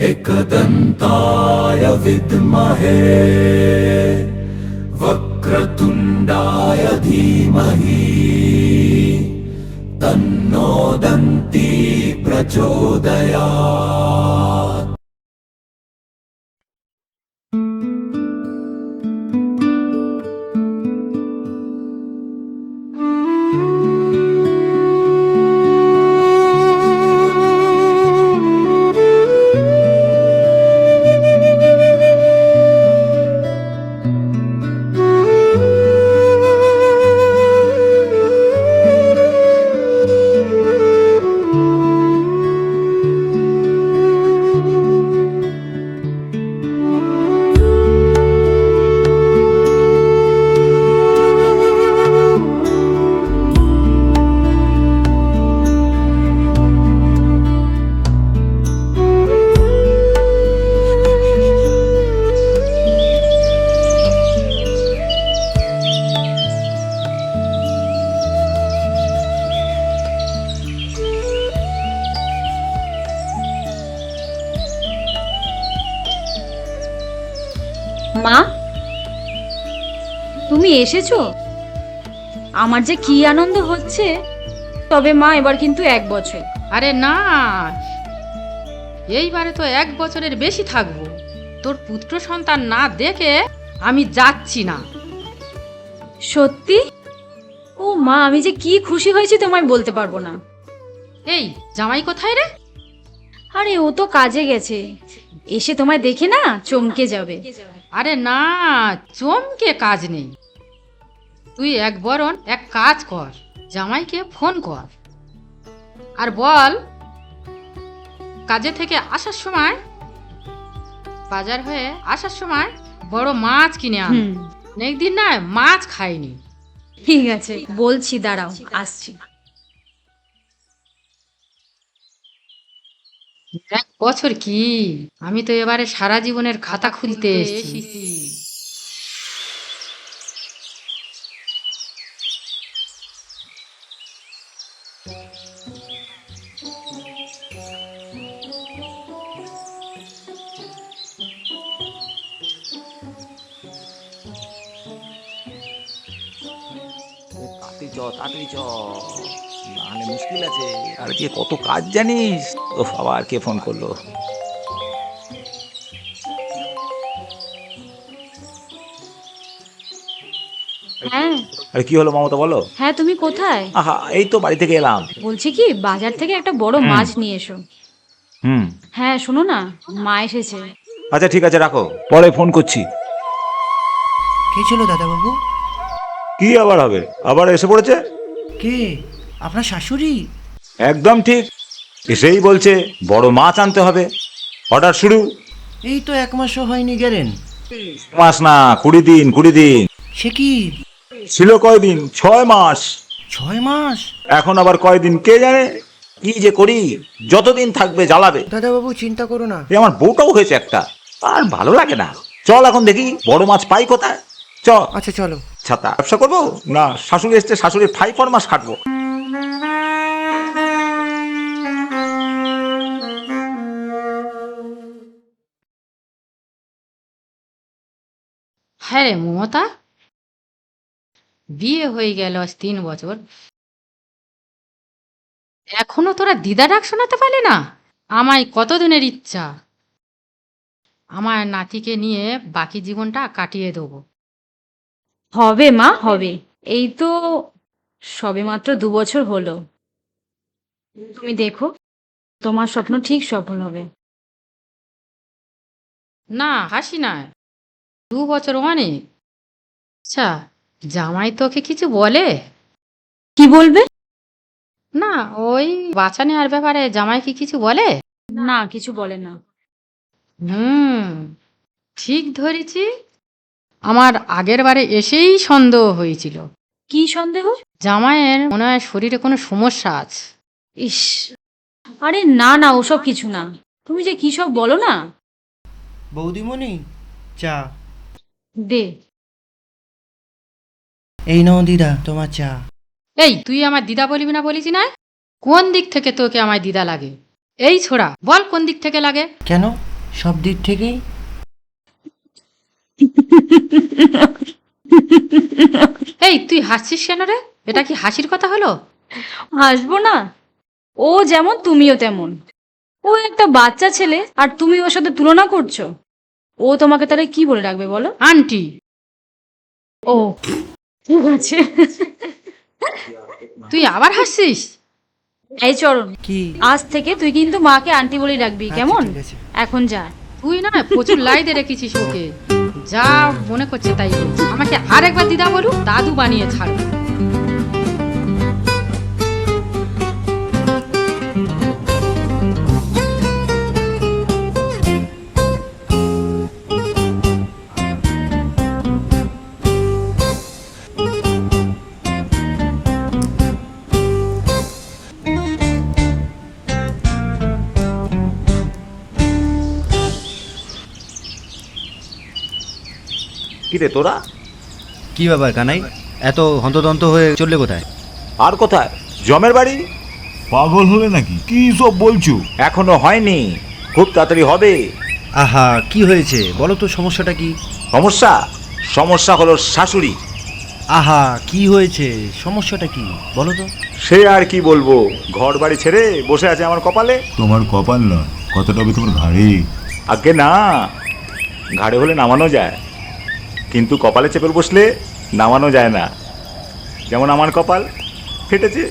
एकदन्ताय विद्महे वक्रतुण्डाय धीमहि तन्नो दन्ती प्रचोदयात्। মা, তুমি এসেছো? আমার যে কি আনন্দ হচ্ছে। তবে মা, এবার কিন্তু 1 বছর। আরে না, এইবারে তো 1 বছরের বেশি থাকবো। তোর পুত্র সন্তান না দেখে আমি যাচ্ছি না। সত্যি? ও মা, আমি যে কি খুশি হয়েছি তোমায় বলতে পারবো না। এই জামাই কোথায় রে? আরে ও তো কাজে গেছে, এসে তোমায় দেখে না চমকে যাবে। আরে না, চমকে কাজ নেই। তুই এক কাজ কর, জামাইকে ফোন কর আর বল কাজে থেকে আসার সময়, বাজার হয়ে আসার সময় বড় মাছ কিনে আন। অনেকদিন না মাছ খাইনি। ঠিক আছে, বলছি, দাঁড়াও, আসছি। 1 বছর কি, আমি তো এবারে সারা জীবনের খাতা খুলতে এসেছি। তাড়াতাড়ি চ, তাড়াতাড়ি চ, নাহলে মুশকিল আছে। আর যে কত কাজ জানিস। ও আবার কে ফোন করলো? হ্যাঁ আরে কি হলো মমতা, বলো। হ্যাঁ, তুমি কোথায়? আহা, এই তো বাড়ি থেকে এলাম। বলছি কি, বাজার থেকে একটা বড় মাছ নিয়ে এসো। হুম, হ্যাঁ, শোনো না, মা এসেছে। আচ্ছা ঠিক আছে, রাখো, পরে ফোন করছি। কে ছিল দাদাবাবু? কি আবার হবে, আবার এসে পড়েছে। কে? আপনার শাশুড়ি? একদম ঠিক, এসেই বলছে বড় মাছ আনতে হবে, অর্ডার শুরু। এই তো 1 মাসও হয়নি গেলেন। মাস না, 20 দিন, 20 দিন সে কি? ছিল। কয়দিন? 6 মাস। 6 মাস? এখন আবার কয়দিন কে জানে। কি যে করি, যতদিন থাকবে জ্বালাবে। দাদাবাবু চিন্তা করো না। আমার বউটাও হয়েছে একটা, আর ভালো লাগে না। চল এখন দেখি বড় মাছ পাই কোথায়। চ। আচ্ছা চলো। ছাতা ব্যবসা করবো না, শাশুড়ি এসছে, শাশুড়ির 5 মাস খাটবো। হ্যাঁ রে মমতা, বিয়ে হয়ে গেল আজ 3 বছর, এখনো তোরা দিদা ডাক শোনাতে পারলি না? আমায় কতদিনের ইচ্ছা, আমার নাতিকে নিয়ে বাকি জীবনটা কাটিয়ে দেবো। হবে মা, হবে। এই তো সবে মাত্র 2 বছর হলো। তুমি দেখো, তোমার স্বপ্ন ঠিক সফল হবে। না, হাসি না, 2 বছর অনেক। আচ্ছা, জামাই তোকে কিছু বলে? কি বলবে? না, ওই বাচ্চা নেওয়ার ব্যাপারে জামাই কি কিছু বলে? না, কিছু বলে না। হুম, ঠিক ধরেছি। আমার আগের বারে এসেই সন্দেহ হয়েছিল। কি সন্দেহ? জামাইয়ের মনে হয় শরীরে কোনো সমস্যা আছে। ইস, আরে না না, ওসব কিছু না। তুমি যে কি সব বলো না। বৌদিমণি, চা। দে। এই নাও দিদা তোমার চা। এই, তুই আমার দিদা বলবি না বলিস না? কোন দিক থেকে তোকে আমার দিদা লাগে? এই ছোড়া, বল কোন দিক থেকে লাগে? কেন? সব দিক থেকেই। এই তুই হাসছিস কেন রে? এটা কি হাসির কথা হলো? হাসবো না? ও যেমন তুমিও তেমন। ও একটা বাচ্চা ছেলে আর তুমি ওর সাথে তুলনা করছো। ও তোমাকে তাহলে কি বলে ডাকবে বলো? আন্টি। ও ঠিক আছে। তুই আবার হাসছিস? এই চরণ, কি? আজ থেকে তুই কিন্তু মাকে আন্টি বলেই ডাকবি, আচ্ছা, কেমন? ঠিক আছে। এখন যা। তুই না প্রচুর লাই দিয়ে রেখেছিস ওকে। যা মনে করছে তাই করছে। আমাকে আরেকবার দিদা বলুক, দাদু বানিয়ে ছাড়বে। কিরে তোরা? কি ব্যাপার কানাই, এত হন্তদন্ত হয়ে চললে কোথায়? আর কোথায়? জমের বাড়ি। পাগল হলে নাকি? কি সব বলছো? এখনো হয়নি, খুব তাড়াতাড়ি হবে। আহা, কি হয়েছে বলো তো, সমস্যাটা কি? সমস্যা? সমস্যা হলো শাশুড়ি। আহা, কি হয়েছে, সমস্যাটা কি বলো তো? সে আর কি বলবো, ঘর বাড়ি ছেড়ে বসে আছে আমার কপালে। তোমার কপাল নয়, কতটা হবে তোমার ঘাড়ে। আগে না, ঘাড়ে হলে নামানো যায়, কিন্তু কপালে চেপে বসলে নামানো যায় না। যেমন আমার কপাল ফেটেছে।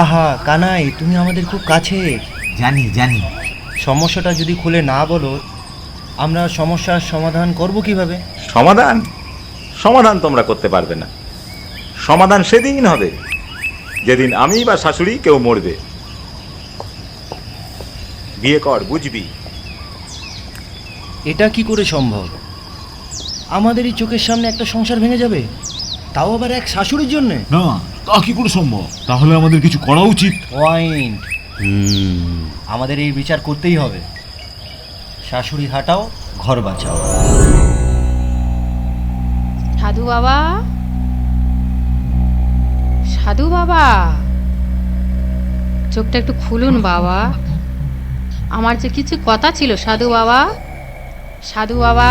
আহা কানাই, তুমি আমাদের খুব কাছে। জানি জানি। সমস্যাটা যদি খুলে না বলো, আমরা সমস্যার সমাধান করব কিভাবে? সমাধান? সমাধান তোমরা করতে পারবে না। সমাধান সেদিন হবে যেদিন আমি বা শাশুড়ি কেউ মরবে। বিয়ে কর, বুঝবি। এটা কি করে সম্ভব? আমাদেরই চোখের সামনে একটা সংসার ভেঙে যাবে, তাও আবার এক শাশুড়ির জন্যে। না, তা কি করে সম্ভব? তাহলে আমাদের কিছু করা উচিত। পয়েন্ট। আমাদের এই বিচার করতেই হবে। শাশুড়ি হাঁটাও, ঘর বাঁচাও। সাধু বাবা, সাধু বাবা, চোখটা একটু খুলুন বাবা। আমার যে কিছু কথা ছিল সাধু বাবা। সাধু বাবা,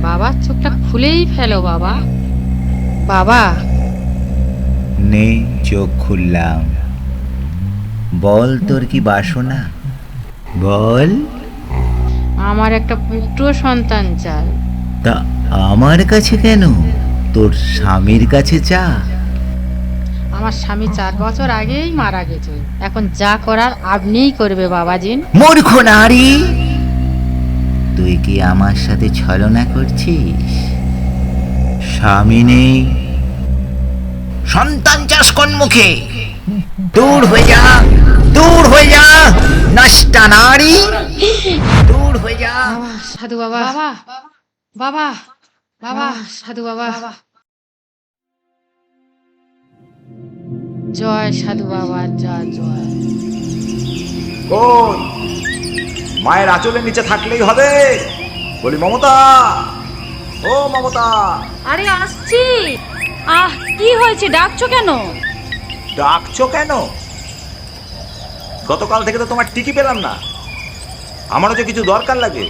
বাবা চোখটা খুলেই ফেলো বাবা। বাবা, নে চোখ খুললাম। বল তোর কি বাসনা, বল। আমার একটা পুত্র সন্তান চাই। তা আমার কাছে কেন, তোর স্বামীর কাছে চা। আমার স্বামী 4 বছর আগেই মারা গেছে। এখন যা করার আপনিই করবে বাবাজিন। মূর্খ নারী, তুই কি আমার সাথে ছলনা করছিস? স্বামী নেই, সন্তান চাষ কোন মুখে? দূর হয়ে যা, দূর হয়ে যা, নষ্টা নারী, দূর হয়ে যা। বাবা, সাধু বাবা, বাবা, বাবা, বাবা, সাধু বাবা। জয় সাধু বাবা, জয় জয়। কোন মায়ের আঁচলের নিচে থাকলেই হবে? বলি মমতা, ও মমতা। আরে আসছি। আহ, কি হয়েছে, ডাকছো কেন? ডাকছো কেন? গতকাল থেকে তো তোমার টিকি পেলাম না। আমারও যে কিছু দরকার লাগে,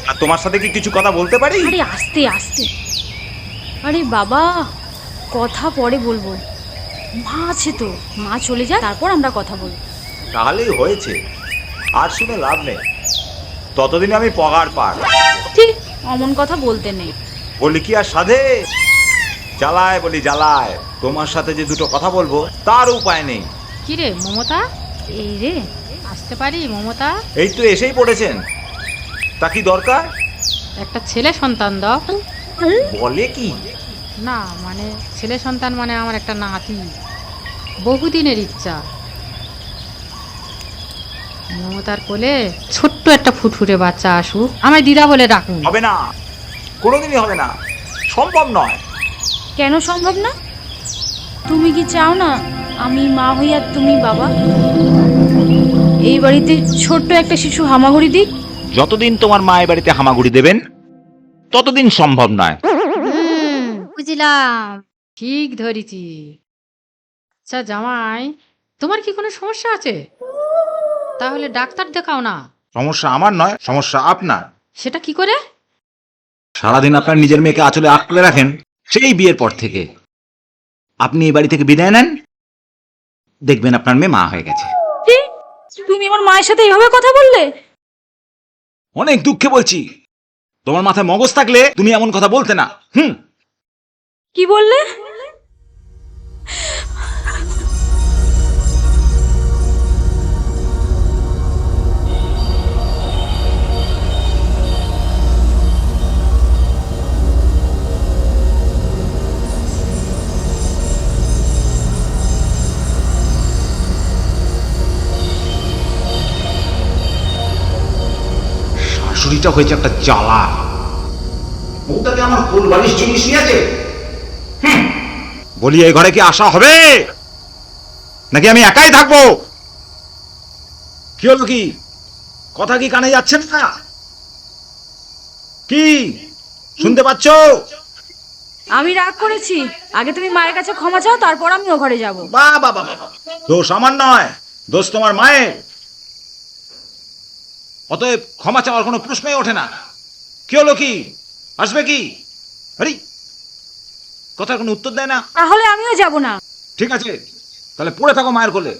আর তোমার সাথে কি কিছু কথা বলতে পারি? আরে আস্তে আস্তে। আরে বাবা, কথা পরে বলবো। মা আছে তো, মা চলে যায়, তারপর আমরা কথা বলবো। তাহলেই হয়েছে, আর শুনে লাভ নেই। ততদিনে আমি পগার পার। ঠিক, অমন কথা বলতে নেই। বলি কি আর সাধে? জ্বালায় বলি জ্বালায়। তোমার সাথে যে দুটো কথা বলবো তার উপায় নেই। কি রে মমতা, এই রে, আসতে পারি মমতা? এই তো এসেই পড়েছেন, তা কি দরকার? একটা ছেলে সন্তান দাও। বলে কি? না মানে ছেলে সন্তান মানে আমার একটা নাতি, বহুদিনের ইচ্ছা। মমতার কোলে ছোট্ট একটা ফুটফুটে বাচ্চা আসুক, আমায় দিদা বলে ডাকুন। হবে না, কোনোদিনই হবে না, সম্ভব নয়। কেন সম্ভব না? তুমি কি চাও না আমি মা হই আর তুমি বাবা? এই বাড়িতে ছোট্ট একটা শিশু হামাগুড়ি দিক? যতদিন তোমার মায়ের বাড়িতে হামাগুড়ি দেবেন ততদিন সম্ভব নয়। বুঝলাম, ঠিক ধরেছি। আচ্ছা জামাই, তোমার কি কোনো সমস্যা আছে? তাহলে ডাক্তার দেখাও না। সমস্যা আমার নয়, সমস্যা আপনার। সেটা কি করে? সারাদিন আপনার নিজের মেয়েকে আঁচলে আঁকড়ে রাখেন, সেই বিয়ের পর থেকে। আপনি এই বাড়ি থেকে বিদায় নেন, দেখবেন আপনার মেয়ে মা হয়ে গেছে। তুমি আমার মায়ের সাথে এইভাবে কথা বললে? অনেক দুঃখে বলছি, তোমার মাথায় মগজ থাকলে তুমি এমন কথা বলতে না। কি বললে? শাশুড়িটা হয়েছে একটা জ্বালা। বউটাকে আমার কোল বালিশ জিনিস নিয়েছে। বলি এই ঘরে কি আসা হবে নাকি আমি একাই থাকবো? কি হলো, কি কথা কি কানে যাচ্ছে না? কি শুনতে পাচ্ছ? আমি রাগ করেছি, আগে তুমি মায়ের কাছে ক্ষমা চাও, তারপর আমি ও ঘরে যাব। বাবা বাবা, দোষ আমার নয়, দোষ তোমার মায়ের। অতএব ক্ষমা চাওয়ার কোনো প্রশ্নই ওঠে না। কি হলো, কি আসবে কি? আরে কথার কোনো উত্তর দেয় না। তাহলে আমিও যাব না। ঠিক আছে, তাহলে পড়ে থাকো মায়ের কোলে।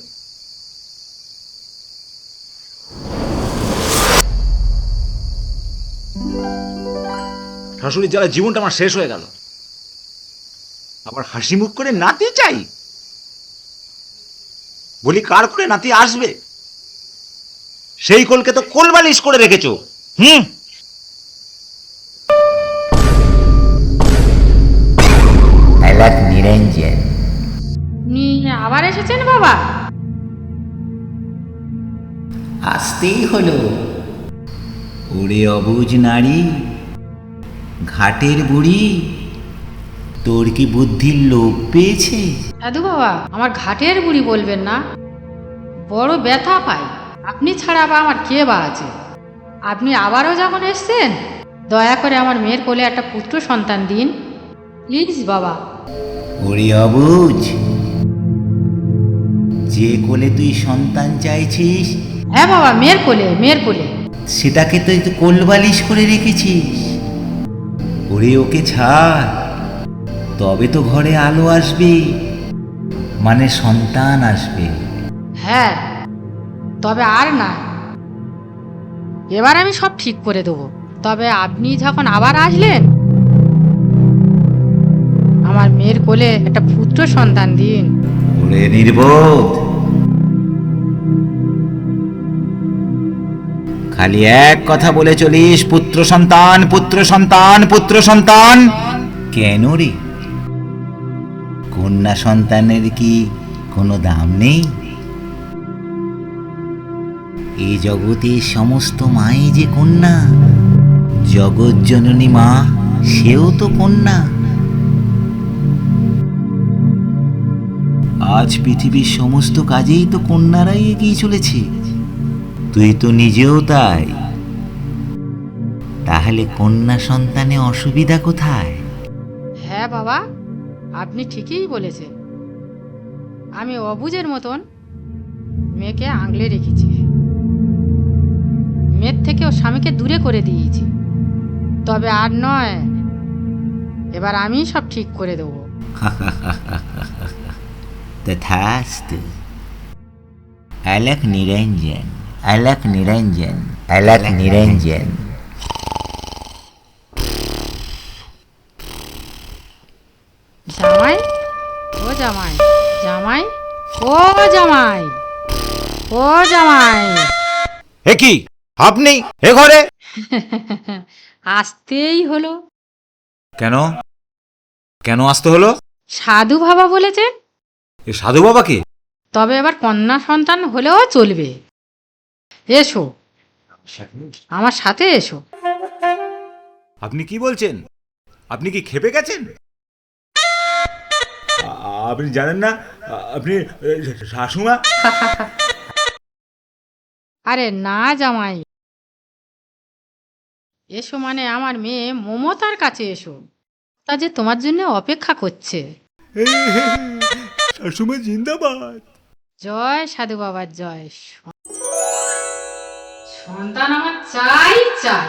শাশুড়ির জ্বালায় জীবনটা আমার শেষ হয়ে গেল। আবার হাসি মুখ করে নাতি চাই? বলি কার করে নাতি আসবে? সেই কোলকে তো কোলবালিশ করে রেখেছো। নিরঞ্জন, আবার এসেছেন বাবা? আসতেই হলো। ওরে অবুঝ নারী, ঘাটের বুড়ি, তোর কি বুদ্ধির লোভ পেয়েছে? সাধু বাবা, আমার ঘাটের বুড়ি বলবেন না, বড় ব্যথা পাই। আপনি ছাড়া বা আমার কে বা আছে? আপনি আবারও যখন এসছেন, দয়া করে আমার মেয়ের কোলে একটা পুত্র সন্তান দিন প্লিজ বাবা। ওরে অবুঝ, যে কোলে তুই সন্তান চাইছিস, হ্যাঁ বাবা, মেয়ের কোলে, মেয়ের কোলে। সেটাকে তুই তো কোলবালিশ করে রেখেছিস। ওরে ওকে ছাড়, তবে তো ঘরে আলো আসবে, মানে সন্তান আসবে। হ্যাঁ, তবে আর না, এবার আমি সব ঠিক করে দেবো। তবে আপনি যখন আবার আসলেন, আমার মেয়ের কোলে একটা পুত্র সন্তান দিন। ওরে নির্বোধ, খালি এক কথা বলে চলিস, পুত্র সন্তান, পুত্র সন্তান, পুত্র সন্তান। কেন রে, কন্যা সন্তানের কি কোনো দাম নেই? এই জগতে সমস্ত মাই যে কন্যা, জগৎ জননী মা সেও তো কন্যা। আজ পৃথিবীর সমস্ত কাজেই তো কন্যারাই এগিয়ে চলেছে, তুই তো নিজেও তাই। তাহলে কন্যা সন্তানে অসুবিধা কোথায়? হ্যাঁ বাবা, আপনি ঠিকই বলেছেন। আমি অবুঝের মতন মেয়েকে আংলে রেখেছি, মেয়ের থেকে ও স্বামীকে দূরে করে দিয়েছি। তবে আর নয়, এবার আমি সব ঠিক করে দেবো। তথাস্তু। अलख निरंजन, अलख निरंजन, अलख निरंजन। জামাই, ও জামাই, জামাই, ও জামাই, ও জামাই। এ কি আপনি এ ঘরে? আসতেই হলো। কেন কেন আসতে হলো? সাধু বাবা বলেছেন, এ সাধু বাবাকে? তবে এবার কন্যা সন্তান হলেও চলবে। এসো, আমার সাথে এসো। আপনি কি বলছেন? আপনি কি খেপে গেছেন? আপনি জানেন না আপনি শাশুমা? আরে না জামাই, এসো মানে আমার মেয়ে মমতার কাছে এসো, তা যে তোমার জন্য অপেক্ষা করছে। শাশুমা জিন্দাবাদ। জয় সাধু বাবার জয়। সন্তান আমার চাই চাই।